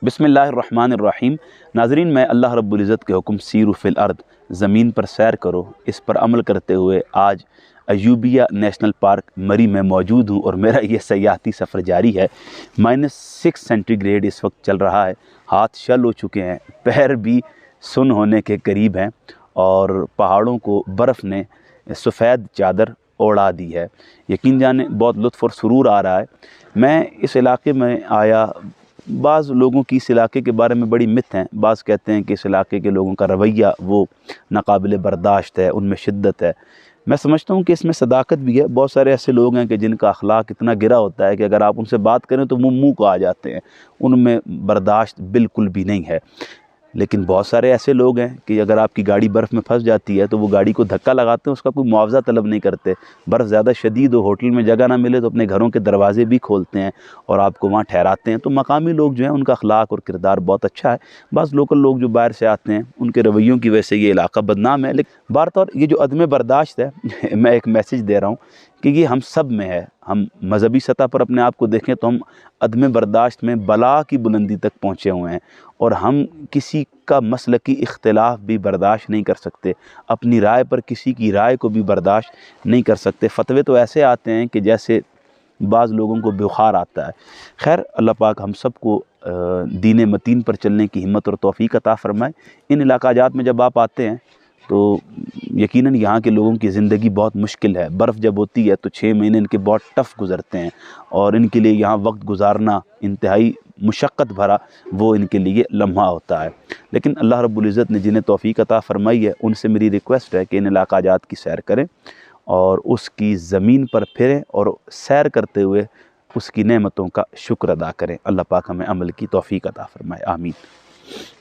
बिस्मिल्लाहिर्रहमानिर्रहीम। नाज़रीन, मैं अल्लाह रब्बुल इज़्ज़त के हुक्म सीरू फिल अर्द, ज़मीन पर सैर करो, इस पर अमल करते हुए आज अयूबिया नेशनल पार्क मरी में मौजूद हूँ और मेरा ये सयाहती सफ़र जारी है। -6 सेंटीग्रेड इस वक्त चल रहा है। हाथ शल हो चुके हैं, पैर भी सुन होने के करीब हैं और पहाड़ों को बर्फ़ ने सफ़ेद चादर ओढ़ा दी है। यकीन जाने बहुत लुत्फ़ और सुरूर आ रहा है। मैं इस इलाके में आया, बाज़ लोगों की इस इलाके के बारे में बड़ी मिथ हैं। बाज़ कहते हैं कि इस इलाके के लोगों का रवैया वो नाकाबिल बर्दाश्त है, उनमें शिद्दत है। मैं समझता हूँ कि इसमें सदाकत भी है। बहुत सारे ऐसे लोग हैं कि जिनका अखलाक इतना गिरा होता है कि अगर आप उनसे बात करें तो वो मुँह को आ जाते हैं, उनमें बर्दाश्त बिल्कुल भी नहीं है। लेकिन बहुत सारे ऐसे लोग हैं कि अगर आपकी गाड़ी बर्फ़ में फंस जाती है तो वो गाड़ी को धक्का लगाते हैं, उसका कोई मुआवजा तलब नहीं करते। बर्फ़ ज़्यादा शदीद हो, होटल में जगह ना मिले तो अपने घरों के दरवाजे भी खोलते हैं और आपको वहाँ ठहराते हैं। तो मकामी लोग जो हैं उनका अखलाक और किरदार बहुत अच्छा है। बाज़ लोकल लोग जो बाहर से आते हैं उनके रवैयों की वजह से ये इलाका बदनाम है। लेकिन बहरतौर ये जो अदम बर्दाश्त है मैं एक मैसेज दे रहा हूँ कि ये हम सब में है। हम मज़हबी सतह पर अपने आप को देखें तो हम अदम बर्दाश्त में बला की बुलंदी तक पहुँचे हुए हैं और हम किसी का मसलकी इख्तिलाफ भी बर्दाश्त नहीं कर सकते, अपनी राय पर किसी की राय को भी बर्दाश्त नहीं कर सकते। फतवे तो ऐसे आते हैं कि जैसे बाज़ लोगों को बुखार आता है। खैर, अल्लाह पाक हम सब को दीन मतीन पर चलने की हिम्मत और तौफ़ीक अता फ़रमाए। इन इलाकाजात में जब आप आते हैं तो यकीनन यहाँ के लोगों की ज़िंदगी बहुत मुश्किल है। बर्फ़ जब होती है तो 6 महीने इनके बहुत टफ़ गुज़रते हैं और इनके लिए यहाँ वक्त गुजारना इंतहाई मुशक्क़त भरा वो इनके लिए लम्हा होता है। लेकिन अल्लाह रब्बुल इज़्ज़त ने जिन्हें तौफ़ीक अता फ़रमाई है उनसे मेरी रिक्वेस्ट है कि इन इलाकाजात की सैर करें और उसकी ज़मीन पर फिरें और सैर करते हुए उसकी नेमतों का शुक्र अदा करें। अल्लाह पाक हमें अमल की तौफ़ीक अता फ़रमाए। आमीन।